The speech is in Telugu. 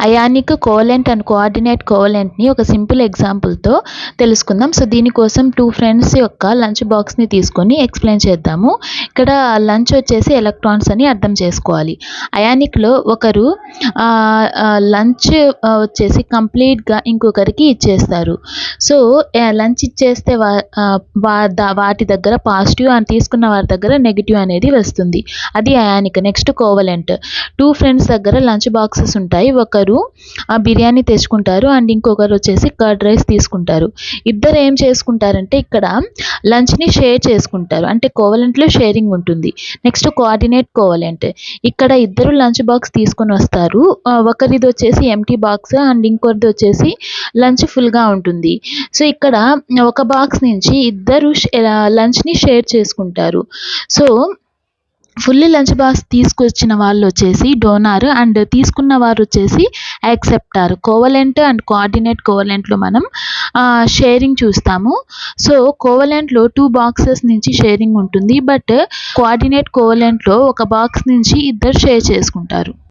అయానిక్ కోవలెంట్ అండ్ కోఆర్డినేట్ కోవలెంట్ని ఒక సింపుల్ ఎగ్జాంపుల్తో తెలుసుకుందాం. సో దీనికోసం 2 ఫ్రెండ్స్ యొక్క లంచ్ బాక్స్ని తీసుకొని ఎక్స్ప్లెయిన్ చేద్దాము. ఇక్కడ లంచ్ వచ్చేసి ఎలక్ట్రాన్స్ అని అర్థం చేసుకోవాలి. అయానిక్లో ఒకరు లంచ్ వచ్చేసి కంప్లీట్గా ఇంకొకరికి ఇచ్చేస్తారు. సో లంచ్ ఇచ్చేస్తే వాటి దగ్గర పాజిటివ్ అని తీసుకున్న వారి దగ్గర నెగిటివ్ అనేది వస్తుంది. అది అయానిక్. Next covalent. 2 ఫ్రెండ్స్ దగ్గర లంచ్ బాక్సెస్ ఉంటాయి. ఒకరు బిర్యానీ తెచ్చుకుంటారు అండ్ ఇంకొకరు వచ్చేసి కర్డ్ రైస్ తీసుకుంటారు. ఇద్దరు ఏం చేసుకుంటారంటే ఇక్కడ లంచ్ని షేర్ చేసుకుంటారు. అంటే కోవలెంట్లో షేరింగ్ ఉంటుంది. Next coordinate covalent. ఇక్కడ ఇద్దరు లంచ్ బాక్స్ తీసుకొని వస్తారు. ఒకరిది వచ్చేసి ఎంటీ బాక్స్ అండ్ ఇంకొకరిది వచ్చేసి లంచ్ ఫుల్గా ఉంటుంది. సో ఇక్కడ ఒక బాక్స్ నుంచి ఇద్దరు లంచ్ని షేర్ చేసుకుంటారు. సో ఫుల్ లంచ్ బాక్స్ తీసుకొచ్చిన వాళ్ళు వచ్చేసి డోనార్ అండ్ తీసుకున్న వారు వచ్చేసి యాక్సెప్టార్. కోవలెంట్ అండ్ కోఆర్డినేట్ కోవలెంట్లో మనం షేరింగ్ చూస్తాము. సో కోవలెంట్లో 2 బాక్సెస్ నుంచి షేరింగ్ ఉంటుంది. బట్ కోఆర్డినేట్ కోవలెంట్లో ఒక బాక్స్ నుంచి ఇద్దరు షేర్ చేసుకుంటారు.